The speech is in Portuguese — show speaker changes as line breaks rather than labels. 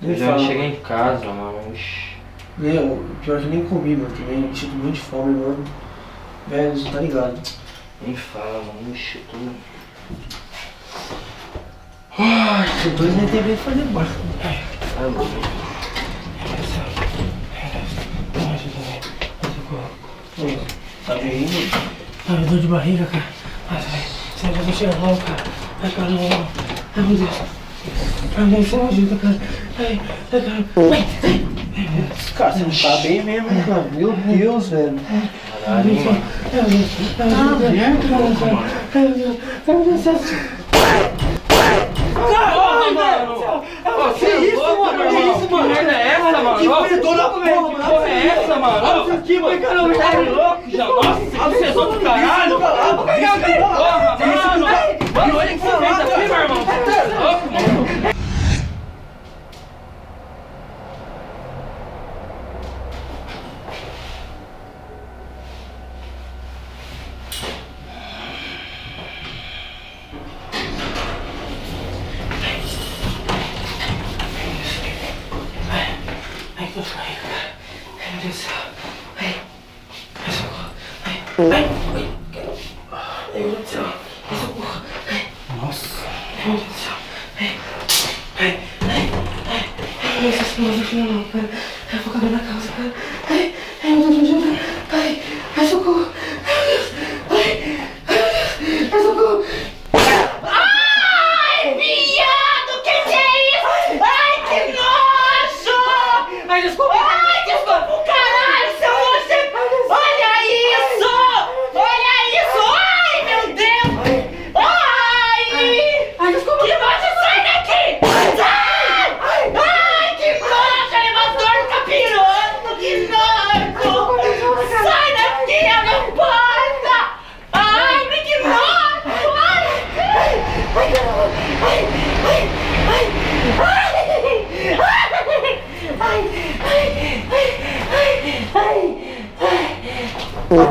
Nem
Eu já
fala,
cheguei
mano.
em casa, mano. Ixi.
O pior é que eu nem comi, mano. Também sinto muito de fome, mano. Velho, você tá ligado.
Nem fala, mano. Ixi, eu tô...
Ai, depois nem tem bem que fazer barco.
Ai, louco.
Tá bem, mano? Ai, dor de barriga, cara. Ai, sai, vai chegar logo, cara. Ai, cara, não. Ai, meu Deus. Ai, meu Deus, você me ajuda, cara. Ai, cara. Cara, você não tá bem mesmo, hein, cara? Meu Deus, velho.
Caralho, hein, mano.
Ai, meu Deus. Ai, meu Deus. Ai, meu Deus. Ai, meu Deus.
Caralho, mano! Que isso, mano? Que merda é essa, mano? Que porra é essa, mano? Que caramba, tá louco já? Nossa, que sessão do caralho! Porra, mano! Mano, olha que você fez aqui, meu irmão! Você tá louco, mano?
Ai, tô saindo, cara. Ai, meu Deus do céu. Ai, socorro. Ai, ai, ai, meu Deus do céu. Ai, socorro. Ai,
Nossa!
ai, meu Deus do céu. Ai, ai, ai, ai. Ai, meu Deus, não vou tirar não, cara. Ai, eu vou caber na calça, cara. Ai, ai, meu Deus, me ajuda. Ai, ai, socorro. Ai, meu Deus. Ai, ai, meu Deus. Ai, socorro.
Ai, viado, que é isso? Ai, que nojo!
Ai, desculpa.
Ai, desculpa o caralho, seu você! Olha isso! Olha isso! Ai, meu Deus! Ai!
Ai, desculpa.
Que nojo, sai daqui! Sai! Ai, que nojo! Elevador tá pirando! Que nojo! Sai daqui, abre a porta! Ai, mas que nojo! Ai! Ai, caramba! Ai! Ai! Ai! Ai! Ai! Ai! Ai! Ai! Ai! Ai!